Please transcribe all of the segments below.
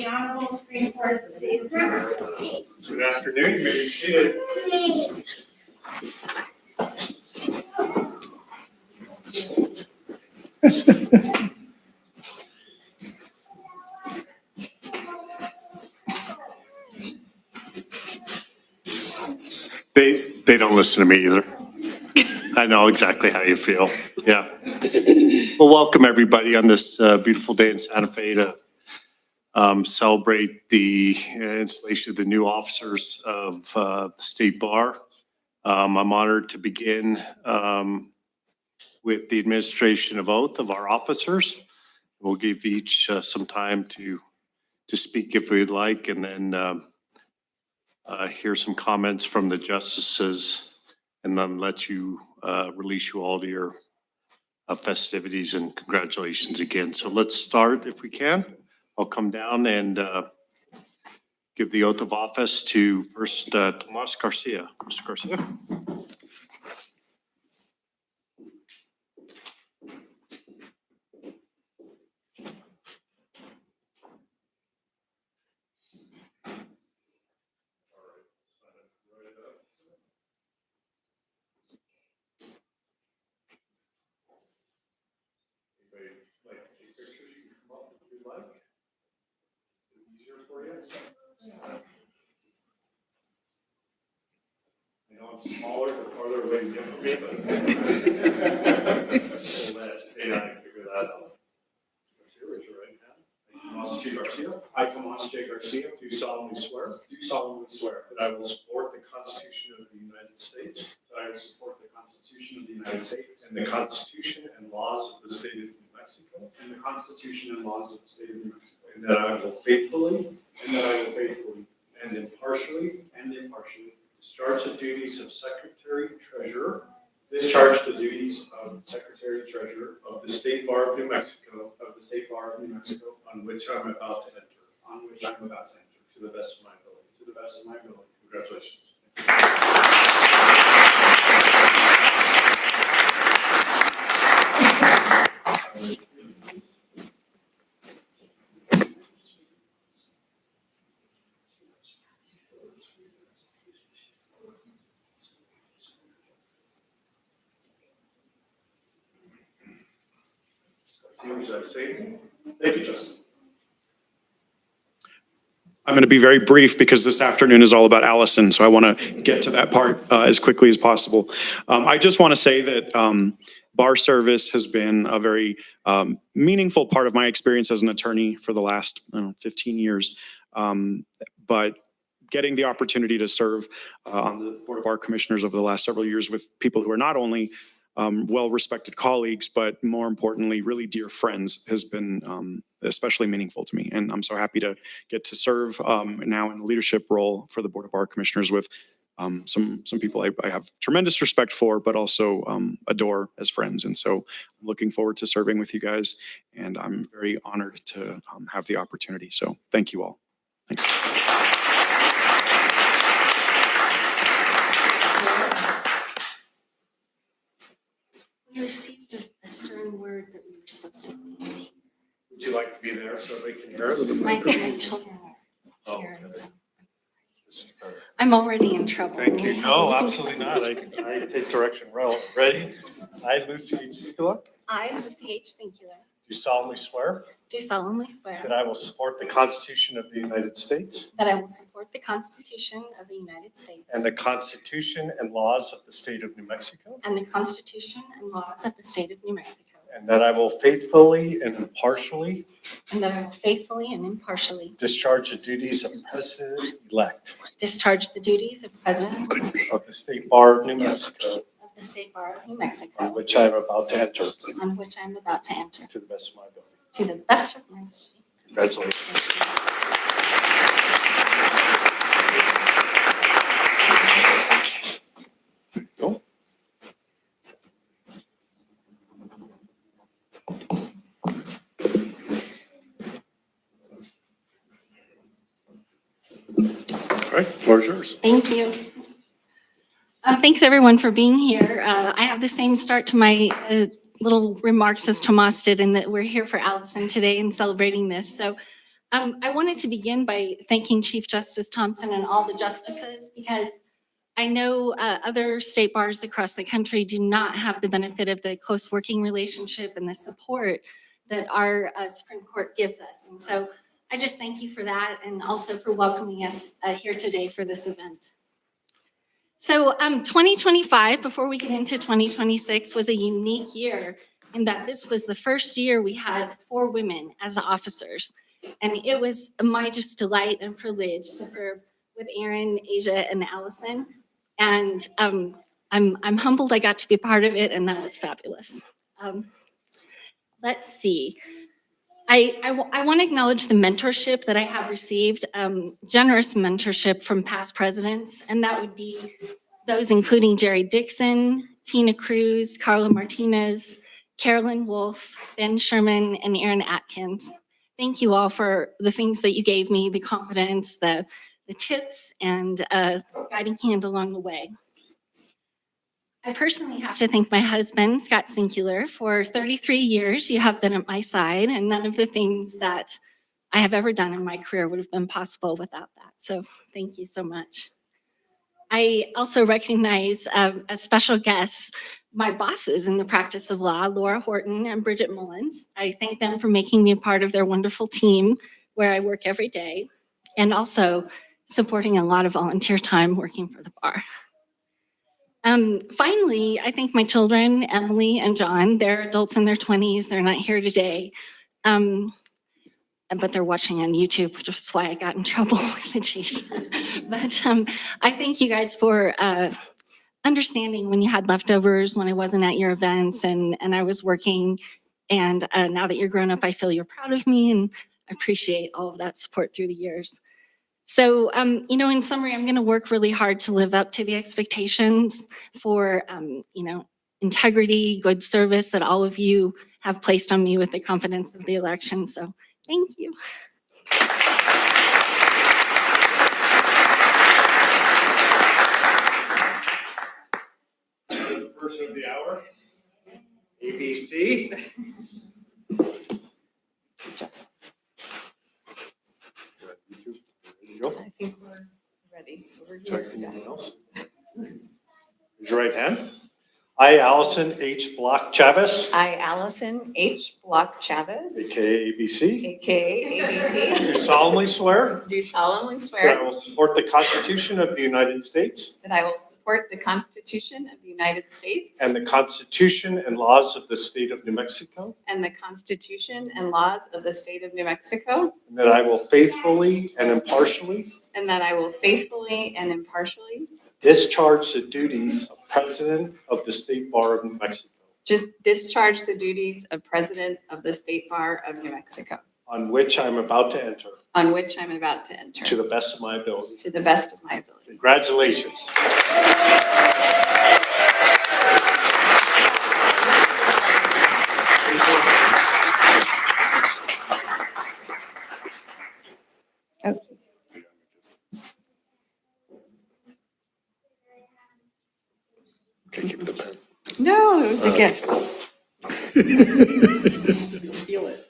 The Honorable Supreme Court of the State of New Mexico. Good afternoon, you may be seated. They don't listen to me either. I know exactly how you feel. Yeah. Well, welcome everybody on this beautiful day in Santa Fe to celebrate the installation of the new officers of the State Bar. I'm honored to begin with the administration of oath of our officers. We'll give each some time to speak if we'd like, and then hear some comments from the justices, and then let you release you all to your festivities, and congratulations again. So let's start if we can. I'll come down and give the oath of office to first Tomas Garcia. Mr. Garcia. I know I'm smaller, the farther away you get from me, but we'll let AI figure that out. Garcia, raise your right hand. Tomas J. Garcia. I, Tomas J. Garcia, Do solemnly swear do solemnly swear that I will support the Constitution of the United States that I will support the Constitution of the United States and the Constitution and laws of the State of New Mexico, and the Constitution and laws of the State of New Mexico, and that I will faithfully and that I will faithfully and impartially and impartially discharge the duties of Secretary Treasurer discharge the duties of Secretary Treasurer of the State Bar of New Mexico, of the State Bar of New Mexico, on which I'm about to enter, on which I am about to enter, to the best of my ability. to the best of my ability. Congratulations. Would you like to say anything? Thank you, Justice. I'm going to be very brief because this afternoon is all about Allison, so I want to get to that part as quickly as possible. I just want to say that bar service has been a very meaningful part of my experience as an attorney for the last 15 years. But getting the opportunity to serve on the Board of Bar Commissioners over the last several years with people who are not only well-respected colleagues, but more importantly, really dear friends has been especially meaningful to me. And I'm so happy to get to serve now in a leadership role for the Board of Bar Commissioners with some people I have tremendous respect for, but also adore as friends. And so I'm looking forward to serving with you guys, and I'm very honored to have the opportunity. So thank you all. Thanks. We received a stern word that we were supposed to stand here. Would you like to be there so they can hear us? My children are here. and so This is better. I'm already in trouble. Thank you. No, absolutely not. I take direction well. Ready? I, Lucy H. Sikula, I, Lucy H. Singular, do solemnly swear do solemnly swear that I will support the Constitution of the United States that I will support the Constitution of the United States and the Constitution and laws of the State of New Mexico, and the Constitution and laws of the State of New Mexico, and that I will faithfully and impartially and that I will faithfully and impartially discharge the duties of President-elect discharge the duties of President of the State Bar of New Mexico, of the State Bar of New on Mexico, which I am about to enter, on which I am about to enter, to the best of my ability. to the best of my ability. Congratulations. Go. All right, floor is yours. Thank you. Thanks, everyone, for being here. I have the same start to my little remarks as Tomas did, in that we're here for Allison today and celebrating this. So I wanted to begin by thanking Chief Justice Thompson and all the justices because I know other state bars across the country do not have the benefit of the close working relationship and the support that our Supreme Court gives us. And so I just thank you for that and also for welcoming us here today for this event. So 2025, before we get into 2026, was a unique year in that this was the first year we had 4 women as officers. And it was my just delight and privilege to serve with Erin, Asia, and Allison. And I'm humbled I got to be part of it, and that was fabulous. Let's see. I want to acknowledge the mentorship that I have received, generous mentorship from past presidents, and that would be those including Jerry Dixon, Tina Cruz, Carla Martinez, Carolyn Wolf, Ben Sherman, and Aaron Atkins. Thank you all for the things that you gave me, the confidence, the tips, and guiding hand along the way. I personally have to thank my husband, Scott Singular. For 33 years, you have been at my side, and none of the things that I have ever done in my career would have been possible without that. So thank you so much. I also recognize as special guests my bosses in the practice of law, Laura Horton and Bridget Mullins. I thank them for making me a part of their wonderful team where I work every day, and also supporting a lot of volunteer time working for the bar. Finally, I thank my children, Emily and John. They're adults in their 20s. They're not here today, but they're watching on YouTube, which is why I got in trouble with the chief. But I thank you guys for understanding when you had leftovers, when I wasn't at your events and I was working. And now that you're grown up, I feel you're proud of me, and I appreciate all of that support through the years. So, in summary, I'm going to work really hard to live up to the expectations for, integrity, good service that all of you have placed on me with the confidence of the election. So, thank you. Person of the hour, ABC. I think we're ready. We're here. Anything else? Raise your right hand. I, Allison H. Block Chavez, I, Allison H. Block Chavez, aka ABC, aka ABC, do solemnly swear do solemnly that I swear will support the Constitution of the United States that I will support the Constitution of the United States and the Constitution and laws of the state of New Mexico, and the Constitution and laws of the state of New Mexico, and that I will faithfully and impartially and that I will faithfully and impartially discharge the duties of President of the State Bar of New Mexico, just discharge the duties of President of the State Bar of New Mexico, on which I am about to enter, on which I'm about to enter, to the best of my ability. to the best of my ability. Congratulations. Okay, keep the pen. No, it was a gift. Steal it.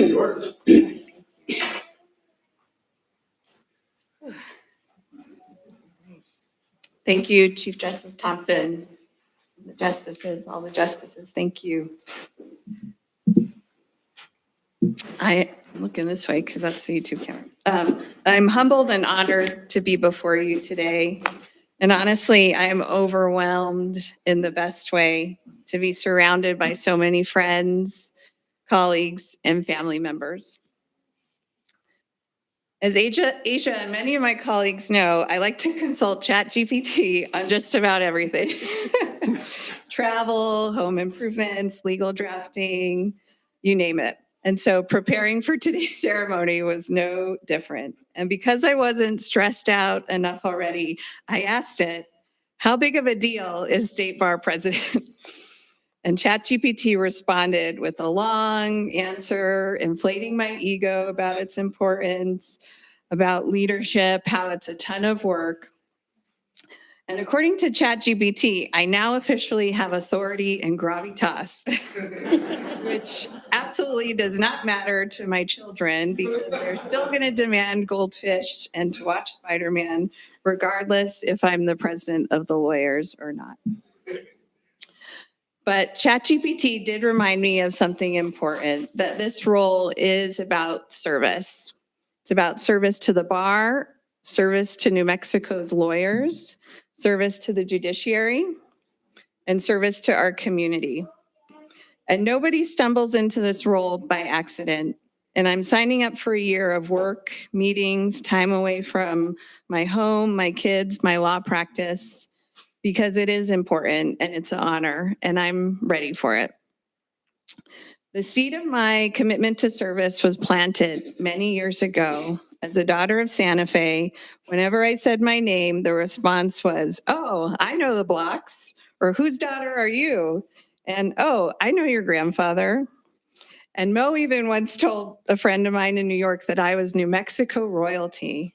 Yours. Thank you, Chief Justice Thompson, the justices, all the justices, thank you. I'm looking this way because that's the YouTube camera. I'm humbled and honored to be before you today. And honestly, I'm overwhelmed in the best way to be surrounded by so many friends, colleagues, and family members. As Asia and many of my colleagues know, I like to consult ChatGPT on just about everything. Travel, home improvements, legal drafting, you name it. And so preparing for today's ceremony was no different. And because I wasn't stressed out enough already, I asked it, how big of a deal is State Bar President? And ChatGPT responded with a long answer, inflating my ego about its importance, about leadership, how it's a ton of work. And according to ChatGPT, I now officially have authority and gravitas, which absolutely absolutely does not matter to my children because they're still going to demand goldfish and to watch Spider-Man, regardless if I'm the president of the lawyers or not. But ChatGPT did remind me of something important, that this role is about service. It's about service to the bar, service to New Mexico's lawyers, service to the judiciary, and service to our community. And nobody stumbles into this role by accident. And I'm signing up for a year of work, meetings, time away from my home, my kids, my law practice, because it is important and it's an honor, and I'm ready for it. The seed of my commitment to service was planted many years ago. As a daughter of Santa Fe, whenever I said my name, the response was, "Oh, I know the Blocks," or "Whose daughter are you?" And "Oh, I know your grandfather." And Mo even once told a friend of mine in New York that I was New Mexico royalty,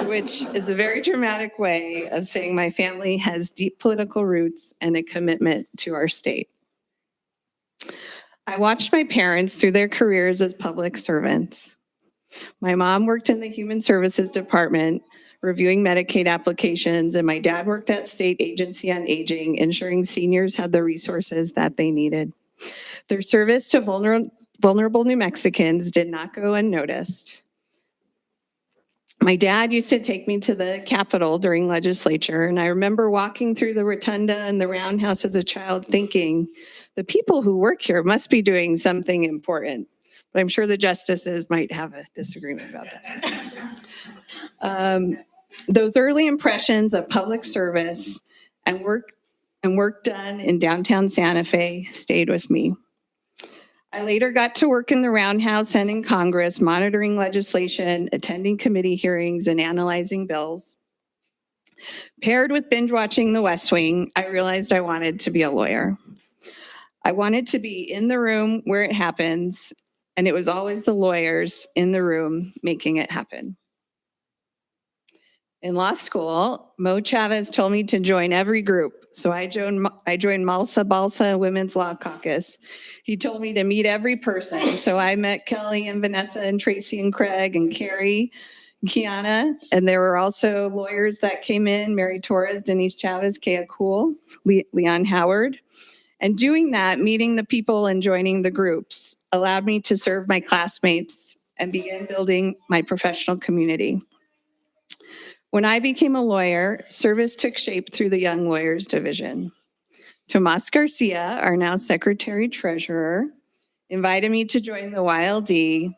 which is a very dramatic way of saying my family has deep political roots and a commitment to our state. I watched my parents through their careers as public servants. My mom worked in the Human Services Department, reviewing Medicaid applications, and my dad worked at State Agency on Aging, ensuring seniors had the resources that they needed. Their service to vulnerable New Mexicans did not go unnoticed. My dad used to take me to the Capitol during legislature, and I remember walking through the rotunda and the roundhouse as a child thinking, the people who work here must be doing something important. But I'm sure the justices might have a disagreement about that. Those early impressions of public service and work done in downtown Santa Fe stayed with me. I later got to work in the roundhouse and in Congress, monitoring legislation, attending committee hearings, and analyzing bills. Paired with binge watching The West Wing, I realized I wanted to be a lawyer. I wanted to be in the room where it happens, and it was always the lawyers in the room making it happen. In law school, Mo Chavez told me to join every group. So I joined Malsa Balsa Women's Law Caucus. He told me to meet every person. So I met Kelly and Vanessa and Tracy and Craig and Carrie and Kiana. And there were also lawyers that came in, Mary Torres, Denise Chavez, Kea Cool, Leon Howard. And doing that, meeting the people and joining the groups allowed me to serve my classmates and begin building my professional community. When I became a lawyer, service took shape through the Young Lawyers Division. Tomas Garcia, our now Secretary Treasurer, invited me to join the YLD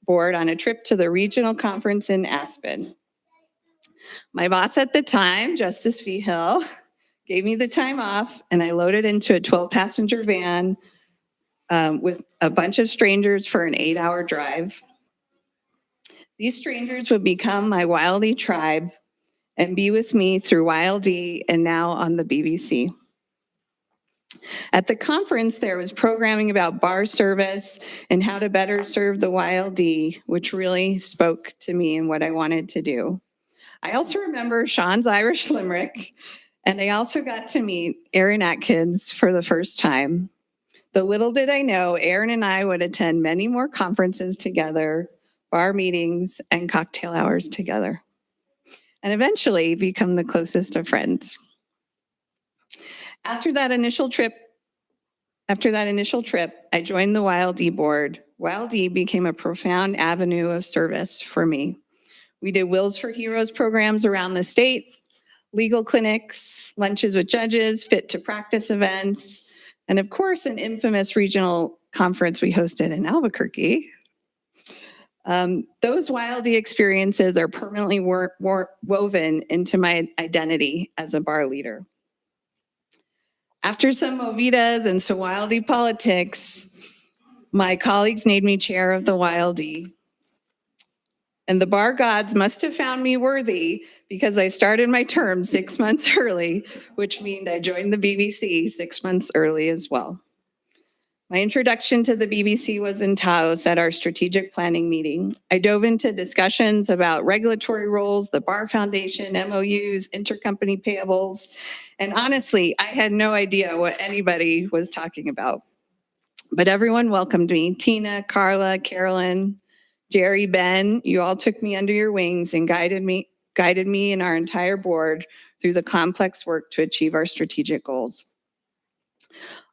board on a trip to the regional conference in Aspen. My boss at the time, Justice Vigil, gave me the time off, and I loaded into a 12-passenger van with a bunch of strangers for an 8-hour drive. These strangers would become my YLD tribe and be with me through YLD and now on the BBC. At the conference, there was programming about bar service and how to better serve the YLD, which really spoke to me and what I wanted to do. I also remember Sean's Irish Limerick, and I also got to meet Aaron Atkins for the first time. Though little did I know, Aaron and I would attend many more conferences together, bar meetings, and cocktail hours together, and eventually become the closest of friends. After that initial trip, I joined the YLD board. YLD became a profound avenue of service for me. We did Wills for Heroes programs around the state, legal clinics, lunches with judges, fit to practice events, and of course, an infamous regional conference we hosted in Albuquerque. Those YLD experiences are permanently woven into my identity as a bar leader. After some movidas and some YLD politics, my colleagues named me chair of the YLD. And the bar gods must have found me worthy because I started my term 6 months early, which means I joined the BBC 6 months early as well. My introduction to the BBC was in Taos at our strategic planning meeting. I dove into discussions about regulatory roles, the Bar Foundation, MOUs, intercompany payables, and honestly, I had no idea what anybody was talking about. But everyone welcomed me. Tina, Carla, Carolyn, Jerry, Ben, you all took me under your wings and guided me and our entire board through the complex work to achieve our strategic goals.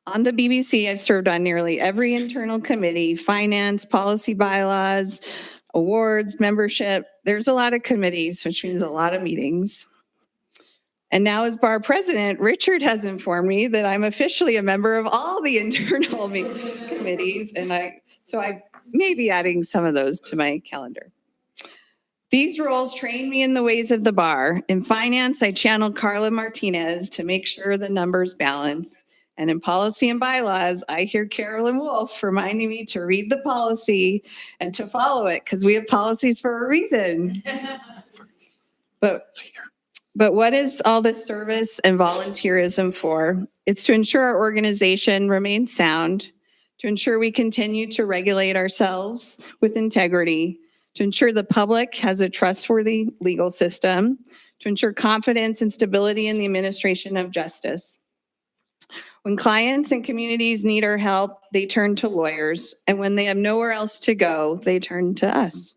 On the BBC, I've served on nearly every internal committee, finance, policy bylaws, awards, membership. There's a lot of committees, which means a lot of meetings. And now as bar president, Richard has informed me that I'm officially a member of all the internal committees. And so I may be adding some of those to my calendar. These roles train me in the ways of the bar. In finance, I channel Carla Martinez to make sure the numbers balance. And in policy and bylaws, I hear Carolyn Wolf reminding me to read the policy and to follow it because we have policies for a reason. But what is all this service and volunteerism for? It's to ensure our organization remains sound, to ensure we continue to regulate ourselves with integrity, to ensure the public has a trustworthy legal system, to ensure confidence and stability in the administration of justice. When clients and communities need our help, they turn to lawyers, and when they have nowhere else to go, they turn to us.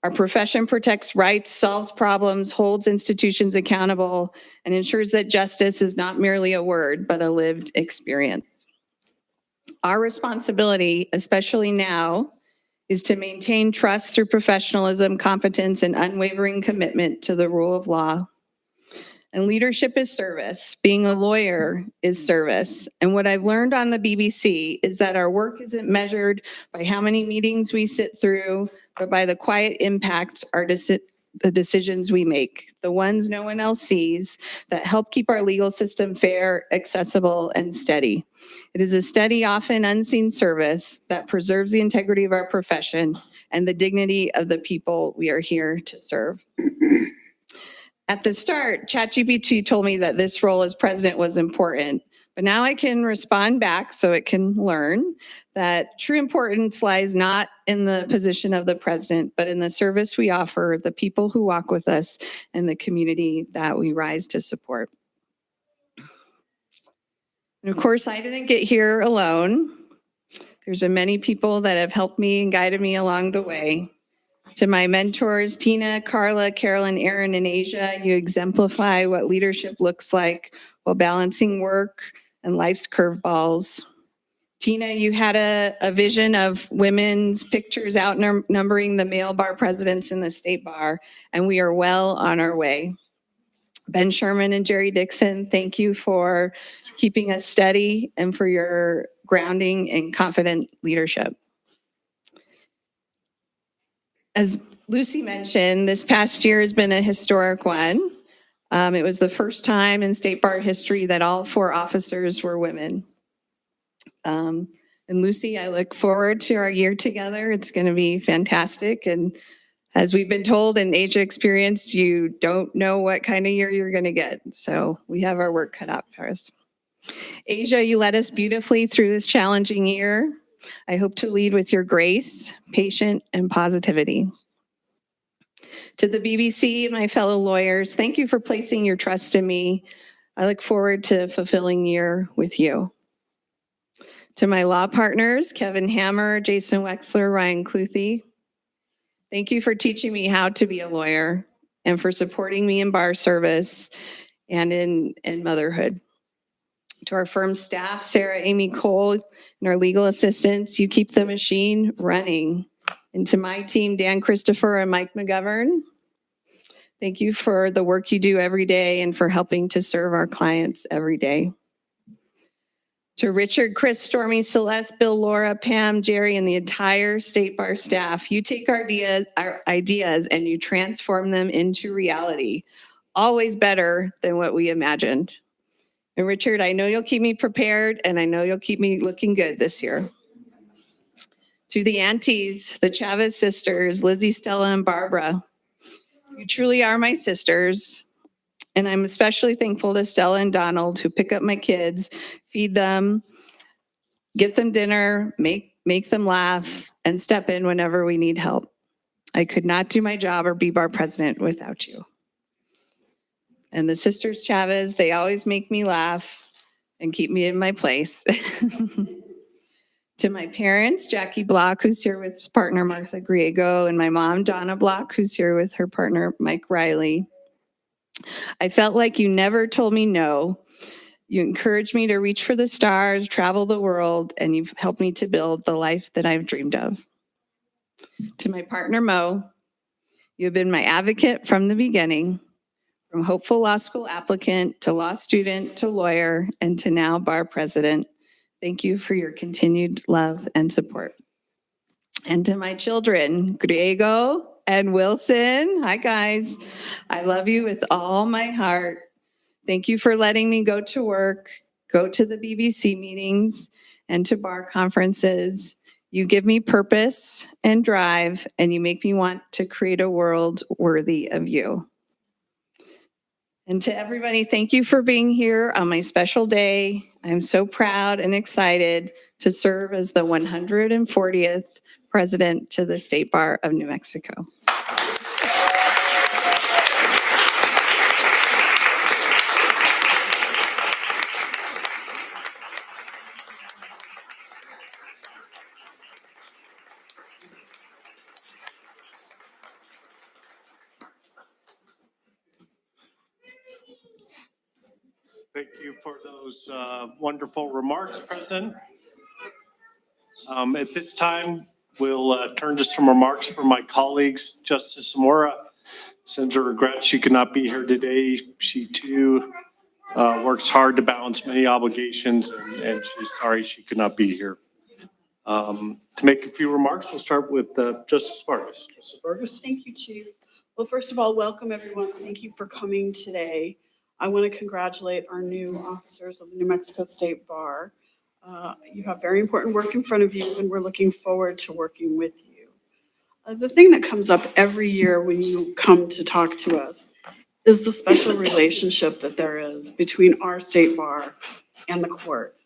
Our profession protects rights, solves problems, holds institutions accountable, and ensures that justice is not merely a word, but a lived experience. Our responsibility, especially now, is to maintain trust through professionalism, competence, and unwavering commitment to the rule of law. And leadership is service. Being a lawyer is service. And what I've learned on the BBC is that our work isn't measured by how many meetings we sit through, but by the quiet impact the decisions we make, the ones no one else sees, that help keep our legal system fair, accessible, and steady. It is a steady, often unseen service that preserves the integrity of our profession and the dignity of the people we are here to serve. At the start, ChatGPT told me that this role as president was important, but now I can respond back so it can learn that true importance lies not in the position of the president, but in the service we offer the people who walk with us and the community that we rise to support. And of course, I didn't get here alone. There's been many people that have helped me and guided me along the way. To my mentors, Tina, Carla, Carolyn, Aaron, and Asia, you exemplify what leadership looks like while balancing work and life's curveballs. Tina, you had a vision of women's pictures outnumbering the male bar presidents in the state bar, and we are well on our way. Ben Sherman and Jerry Dixon, thank you for keeping us steady and for your grounding and confident leadership. As Lucy mentioned, this past year has been a historic one. It was the first time in state bar history that all 4 officers were women. And Lucy, I look forward to our year together. It's going to be fantastic. And as we've been told in Asia experience, you don't know what kind of year you're going to get. So we have our work cut out for us. Asia, you led us beautifully through this challenging year. I hope to lead with your grace, patience, and positivity. To the BBC and my fellow lawyers, thank you for placing your trust in me. I look forward to fulfilling year with you. To my law partners, Kevin Hammer, Jason Wexler, Ryan Cluthy, thank you for teaching me how to be a lawyer and for supporting me in bar service and in motherhood. To our firm staff, Sarah, Amy Cole, and our legal assistants, you keep the machine running. And to my team, Dan Christopher and Mike McGovern, thank you for the work you do every day and for helping to serve our clients every day. To Richard, Chris, Stormy, Celeste, Bill, Laura, Pam, Jerry, and the entire State Bar staff, you take our ideas and you transform them into reality. Always better than what we imagined. And Richard, I know you'll keep me prepared and I know you'll keep me looking good this year. To the aunties, the Chavez sisters, Lizzie, Stella, and Barbara, you truly are my sisters. And I'm especially thankful to Stella and Donald who pick up my kids, feed them, get them dinner, make them laugh, and step in whenever we need help. I could not do my job or be bar president without you. And the sisters Chavez, they always make me laugh and keep me in my place. To my parents, Jackie Block, who's here with his partner Martha Griego, and my mom, Donna Block, who's here with her partner Mike Riley. I felt like you never told me no. You encouraged me to reach for the stars, travel the world, and you've helped me to build the life that I've dreamed of. To my partner, Mo, you've been my advocate from the beginning, from hopeful law school applicant to law student to lawyer and to now bar president. Thank you for your continued love and support. And to my children, Griego and Wilson, hi guys. I love you with all my heart. Thank you for letting me go to work, go to the BBC meetings, and to bar conferences. You give me purpose and drive, and you make me want to create a world worthy of you. And to everybody, thank you for being here on my special day. I'm so proud and excited to serve as the 140th president to the State Bar of New Mexico. Thank you for those wonderful remarks, President. At this time, we'll turn to some remarks from my colleagues. Justice Zamora sends her regrets she could not be here today. She too works hard to balance many obligations, and she's sorry she could not be here. To make a few remarks, we'll start with Justice Vargas. Justice Vargas? Thank you, Chief. Well, first of all, welcome everyone. Thank you for coming today. I want to congratulate our new officers of the New Mexico State Bar. You have very important work in front of you, and we're looking forward to working with you. The thing that comes up every year when you come to talk to us is the special relationship that there is between our state bar and the court.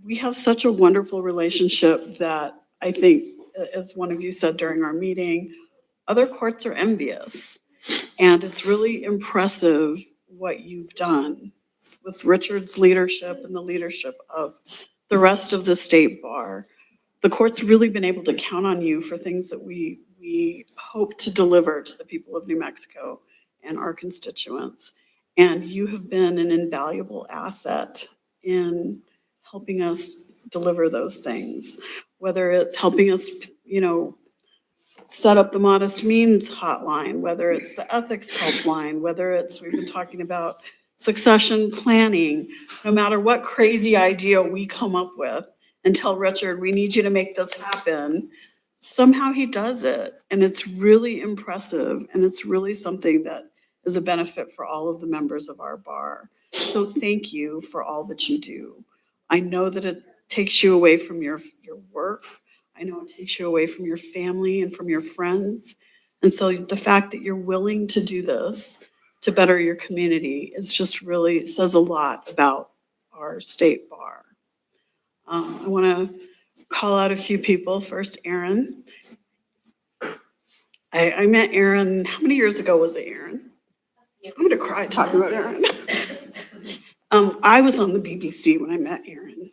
We have such a wonderful relationship that I think, as one of you said during our meeting, other courts are envious. And it's really impressive what you've done with Richard's leadership and the leadership of the rest of the state bar. The court's really been able to count on you for things that we hope to deliver to the people of New Mexico and our constituents. And you have been an invaluable asset in helping us deliver those things, whether it's helping us, set up the Modest Means hotline, whether it's the ethics helpline, whether it's, we've been talking about succession planning. No matter what crazy idea we come up with and tell Richard, we need you to make this happen, somehow he does it. And it's really impressive. And it's really something that is a benefit for all of the members of our bar. So thank you for all that you do. I know that it takes you away from your work. I know it takes you away from your family and from your friends. And so the fact that you're willing to do this to better your community is just really says a lot about our state bar. I want to call out a few people. First, Aaron. I met Aaron, how many years ago was it, Aaron? I'm going to cry talking about Aaron. I was on the BBC when I met Aaron.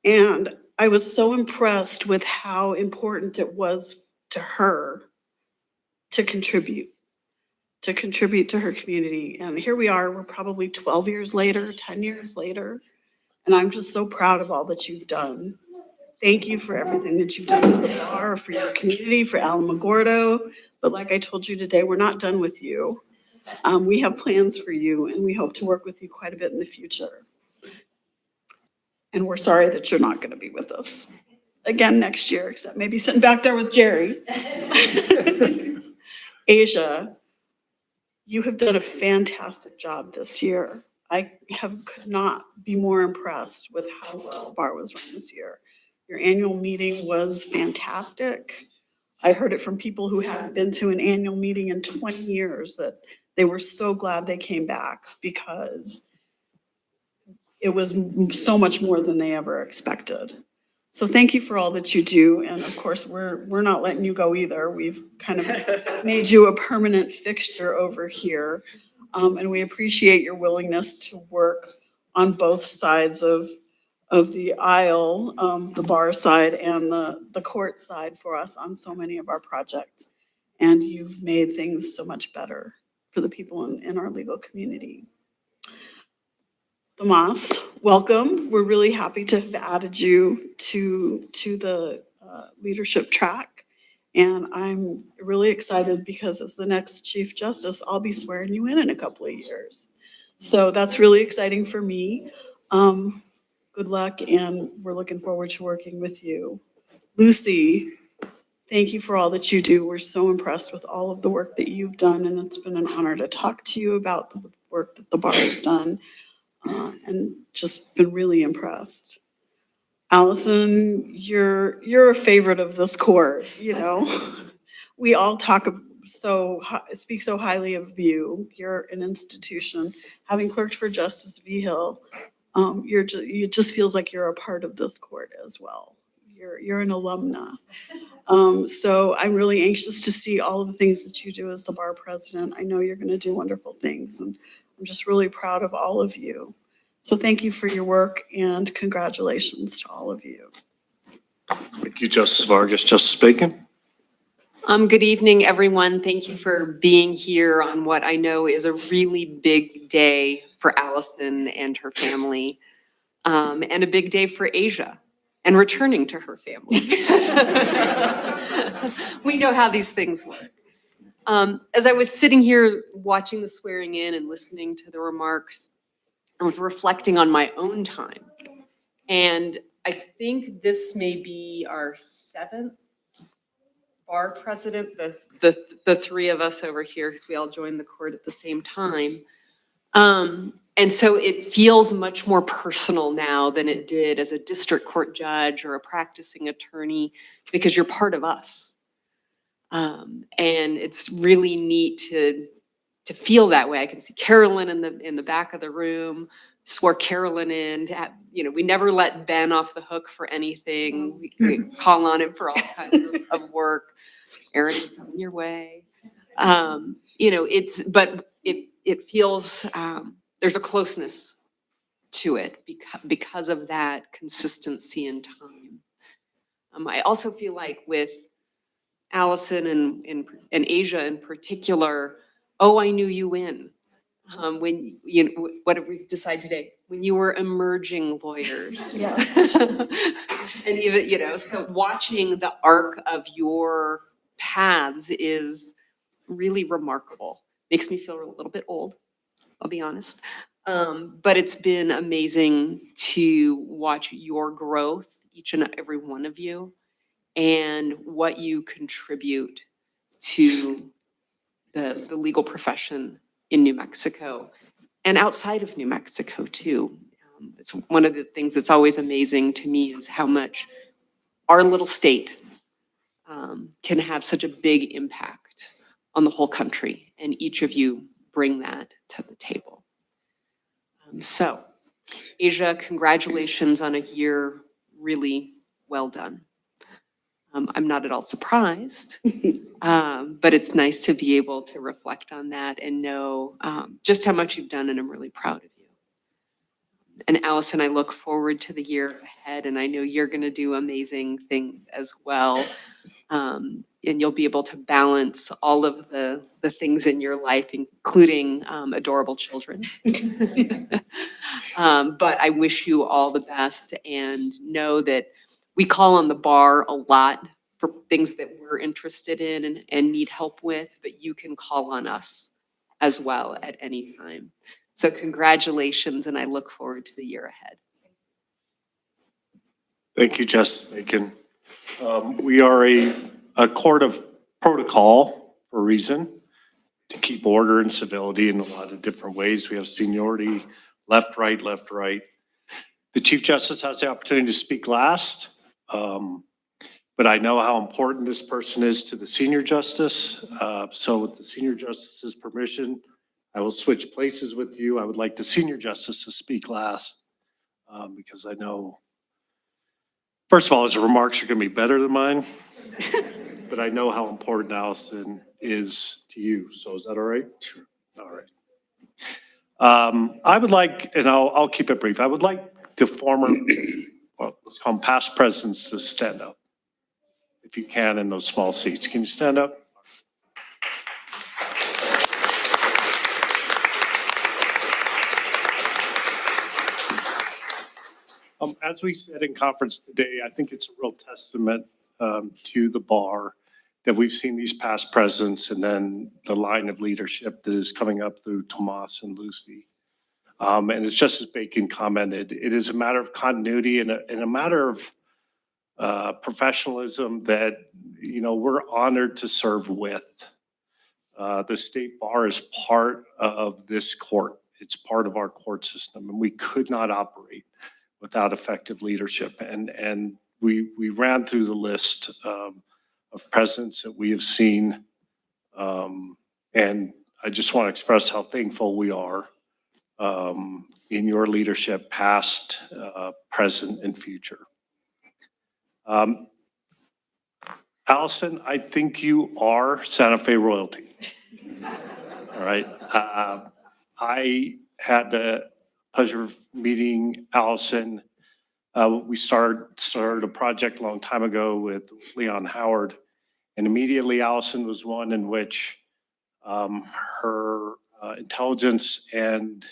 And I was so impressed with how important it was to her to contribute to her community. And here we are, we're probably 12 years later, 10 years later. And I'm just so proud of all that you've done. Thank you for everything that you've done for the bar, for your community, for Alamogordo. But like I told you today, we're not done with you. We have plans for you, and we hope to work with you quite a bit in the future. And we're sorry that you're not going to be with us again next year, except maybe sitting back there with Jerry. Asia, you have done a fantastic job this year. I could not be more impressed with how well the bar was run this year. Your annual meeting was fantastic. I heard it from people who hadn't been to an annual meeting in 20 years that they were so glad they came back because it was so much more than they ever expected. So thank you for all that you do. And of course, we're not letting you go either. We've kind of made you a permanent fixture over here. And we appreciate your willingness to work on both sides of the aisle, the bar side and the court side for us on so many of our projects. And you've made things so much better for the people in our legal community. Tomas, welcome. We're really happy to have added you to the leadership track. And I'm really excited because as the next Chief Justice, I'll be swearing you in a couple of years. So that's really exciting for me. Good luck, and we're looking forward to working with you. Lucy, thank you for all that you do. We're so impressed with all of the work that you've done, and it's been an honor to talk to you about the work that the bar has done, and just been really impressed. Allison, you're a favorite of this court, you know. We all speak so highly of you. You're an institution. Having clerked for Justice Vigil, it just feels like you're a part of this court as well. You're an alumna. So I'm really anxious to see all of the things that you do as the bar president. I know you're going to do wonderful things, and I'm just really proud of all of you. So thank you for your work, and congratulations to all of you. Thank you, Justice Vargas. Justice Bacon? Good evening, everyone. Thank you for being here on what I know is a really big day for Allison and her family, and a big day for Asia and returning to her family. We know how these things work. As I was sitting here watching the swearing in and listening to the remarks, I was reflecting on my own time. And I think this may be our 7th bar president, the 3 of us over here, because we all joined the court at the same time. And so it feels much more personal now than it did as a district court judge or a practicing attorney, because you're part of us. And it's really neat to feel that way. I can see Carolyn in the back of the room. Swore Carolyn in. We never let Ben off the hook for anything. We call on him for all kinds of work. Aaron's coming your way. It feels there's a closeness to it because of that consistency in time. I also feel like with Allison and Asia in particular, I knew you when what did we decide today? When you were emerging lawyers. Yes. And even, so watching the arc of your paths is really remarkable. Makes me feel a little bit old, I'll be honest. But it's been amazing to watch your growth, each and every one of you, and what you contribute to the legal profession in New Mexico and outside of New Mexico too. It's one of the things that's always amazing to me is how much our little state can have such a big impact on the whole country, and each of you bring that to the table. So, Asia, congratulations on a year really well done. I'm not at all surprised, but it's nice to be able to reflect on that and know just how much you've done, and I'm really proud of you. And Allison, I look forward to the year ahead, and I know you're going to do amazing things as well. And you'll be able to balance all of the things in your life, including adorable children. But I wish you all the best, and know that we call on the bar a lot for things that we're interested in and need help with, but you can call on us as well at any time. So congratulations, and I look forward to the year ahead. Thank you, Justice Bacon. We are a court of protocol for a reason, to keep order and civility in a lot of different ways. We have seniority, left, right, left, right. The Chief Justice has the opportunity to speak last, but I know how important this person is to the Senior Justice. So with the Senior Justice's permission, I will switch places with you. I would like the Senior Justice to speak last, because I know, first of all, his remarks are going to be better than mine, but I know how important Allison is to you. So is that all right? Sure. All right. I would like, and I'll keep it brief. I would like the former, well, let's call them past presidents to stand up. If you can, in those small seats. Can you stand up? As we said in conference today, I think it's a real testament to the bar that we've seen these past presidents and then the line of leadership that is coming up through Tomas and Lucy. And it's just as Bacon commented, it is a matter of continuity and a matter of professionalism that, you know, we're honored to serve with. The state bar is part of this court. It's part of our court system, and we could not operate without effective leadership. And we ran through the list of presidents that we have seen. And I just want to express how thankful we are in your leadership, past, present, and future. Allison, I think you are Santa Fe royalty. All right. I had the pleasure of meeting Allison. We started a project a long time ago with Leon Howard, and immediately Allison was one in which her intelligence and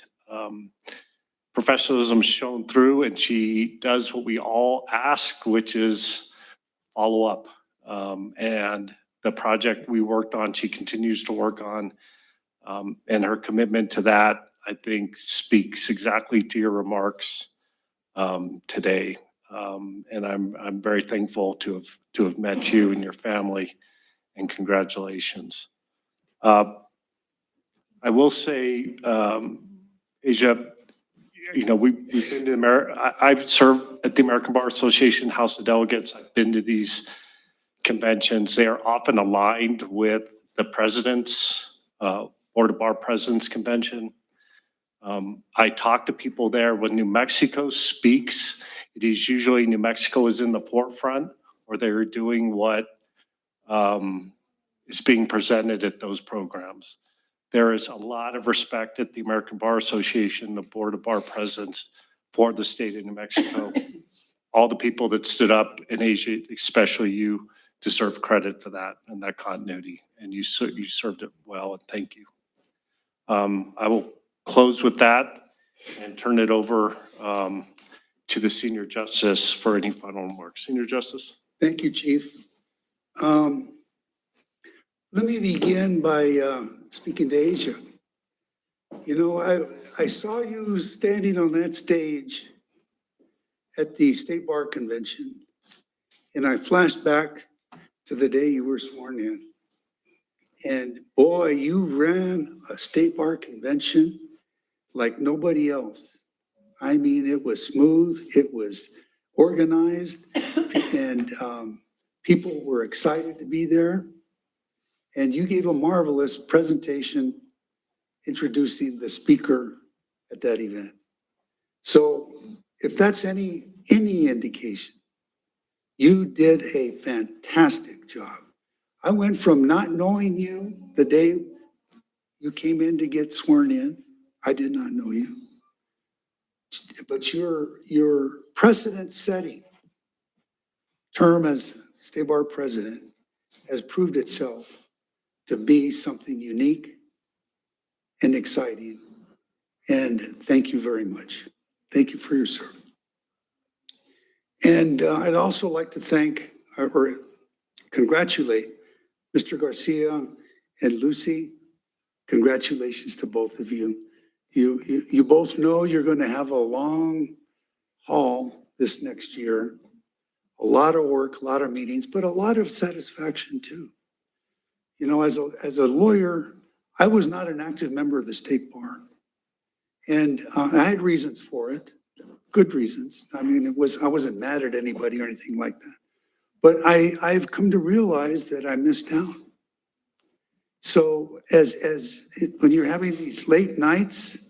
professionalism shone through, and she does what we all ask, which is follow up. And the project we worked on, she continues to work on, and her commitment to that, I think, speaks exactly to your remarks today. And I'm very thankful to have met you and your family, and congratulations. I will say, Asia, you know, we've been to I've served at the American Bar Association House of Delegates. I've been to these conventions. They are often aligned with the president's Board of Bar Presidents Convention. I talk to people there. When New Mexico speaks, it is usually New Mexico is in the forefront, or they're doing what is being presented at those programs. There is a lot of respect at the American Bar Association, the Board of Bar Presidents, for the state of New Mexico. All the people that stood up in Asia, especially you, deserve credit for that and that continuity. And you served it well, and thank you. I will close with that and turn it over to the Senior Justice for any final remarks. Senior Justice. Thank you, Chief. Let me begin by speaking to Asia. You know, I saw you standing on that stage at the State Bar Convention, and I flashed back to the day you were sworn in. And boy, you ran a State Bar Convention like nobody else. I mean, it was smooth, it was organized, and people were excited to be there. And you gave a marvelous presentation introducing the speaker at that event. So if that's any indication, you did a fantastic job. I went from not knowing you the day you came in to get sworn in. I did not know you. But your precedent-setting term as State Bar President has proved itself to be something unique and exciting. And thank you very much. Thank you for your service. And I'd also like to thank or congratulate Mr. Garcia and Lucy. Congratulations to both of you. You both know you're going to have a long haul this next year. A lot of work, a lot of meetings, but a lot of satisfaction too. You know, as a lawyer, I was not an active member of the State Bar. And I had reasons for it, good reasons. I mean, I wasn't mad at anybody or anything like that. But I've come to realize that I missed out. So when you're having these late nights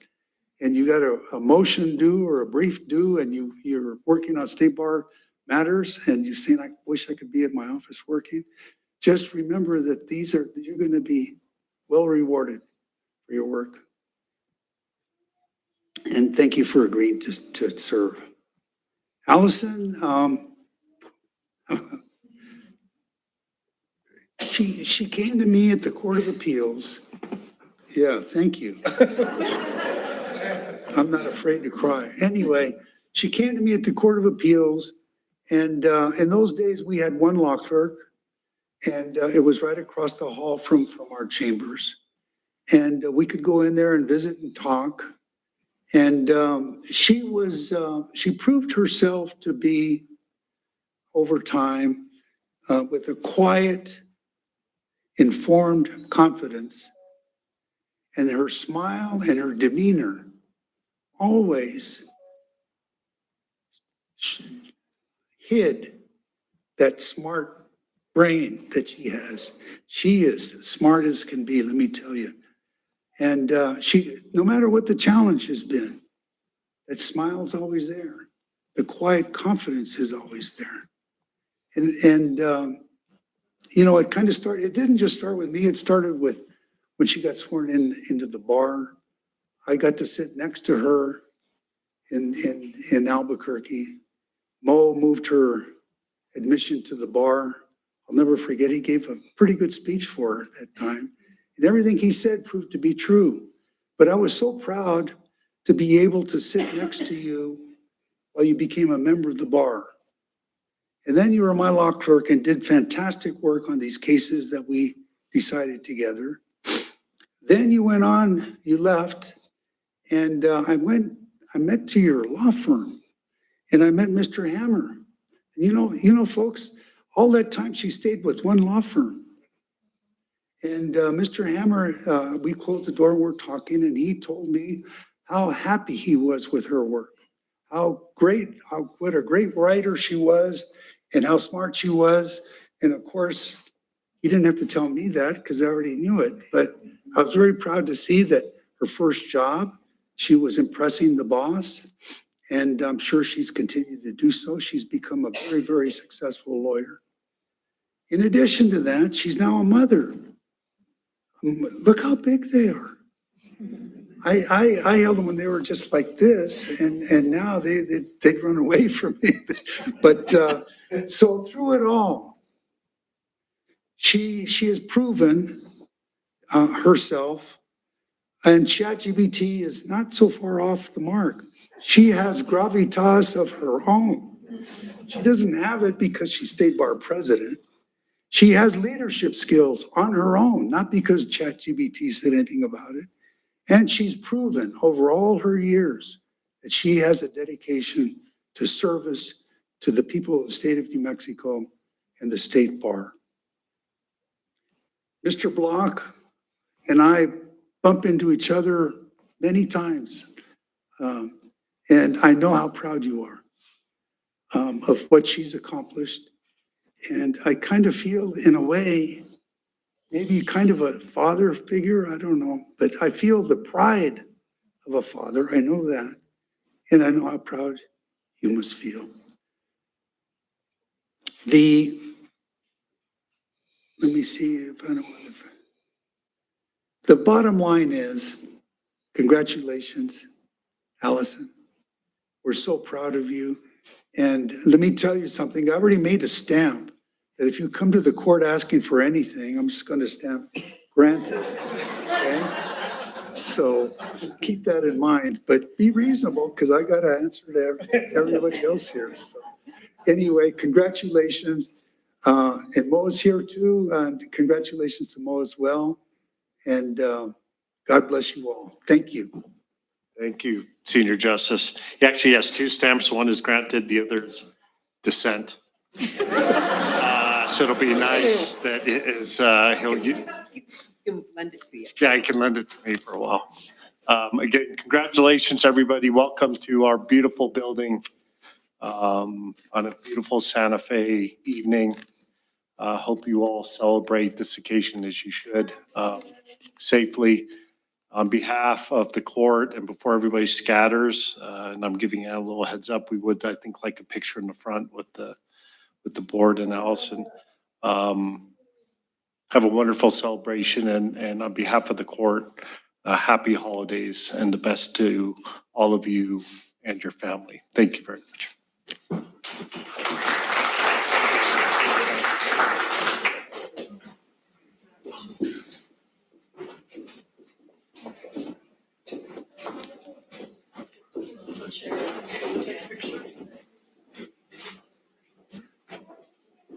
and you got a motion due or a brief due and you're working on State Bar matters and you're saying, I wish I could be at my office working, just remember that you're going to be well rewarded for your work. And thank you for agreeing to serve. Allison, she came to me at the Court of Appeals. Yeah, thank you. I'm not afraid to cry. Anyway, she came to me at the Court of Appeals, and in those days, we had one law clerk, and it was right across the hall from our chambers. And we could go in there and visit and talk. And she proved herself to be, over time, with a quiet, informed confidence. And her smile and her demeanor always hid that smart brain that she has. She is smart as can be, let me tell you. And no matter what the challenge has been, that smile's always there. The quiet confidence is always there. And it kind of started, it didn't just start with me, it started with when she got sworn into the bar. I got to sit next to her in Albuquerque. Mo moved her admission to the bar. I'll never forget, he gave a pretty good speech for her at that time. And everything he said proved to be true. But I was so proud to be able to sit next to you while you became a member of the bar. And then you were my law clerk and did fantastic work on these cases that we decided together. Then you went on, you left, and I met to your law firm, and I met Mr. Hammer. And you know, folks, all that time she stayed with one law firm. And Mr. Hammer, we closed the door and we're talking, and he told me how happy he was with her work, what a great writer she was, and how smart she was. And of course, he didn't have to tell me that because I already knew it, but I was very proud to see that her first job, she was impressing the boss, and I'm sure she's continued to do so. She's become a very, very successful lawyer. In addition to that, she's now a mother. Look how big they are. I held them when they were just like this, and now they'd run away from me. But so through it all, she has proven herself, and ChatGPT is not so far off the mark. She has gravitas of her own. She doesn't have it because she's state bar president. She has leadership skills on her own, not because ChatGPT said anything about it. And she's proven over all her years that she has a dedication to service to the people of the state of New Mexico and the state bar. Mr. Block and I bump into each other many times. And I know how proud you are of what she's accomplished. And I kind of feel, in a way, maybe kind of a father figure, I don't know, but I feel the pride of a father. I know that. And I know how proud you must feel. Let me see if I don't want to. The bottom line is, congratulations, Allison. We're so proud of you. And let me tell you something, I already made a stamp that if you come to the court asking for anything, I'm just going to stamp granted. Okay? So keep that in mind, but be reasonable because I got to answer to everybody else here. So anyway, congratulations. And Mo's here too. And congratulations to Mo as well. And God bless you all. Thank you. Thank you, Senior Justice. He actually has two stamps. One is granted, the other is dissent. So it'll be nice that it is, You can lend it to you. yeah, he can lend it to me for a while. Again, congratulations, everybody. Welcome to our beautiful building on a beautiful Santa Fe evening. Hope you all celebrate this occasion as you should, safely. On behalf of the court and before everybody scatters, and I'm giving you a little heads up, we would, I think, like a picture in the front with the board and Allison. Have a wonderful celebration, and on behalf of the court, happy holidays and the best to all of you and your family. Thank you very much.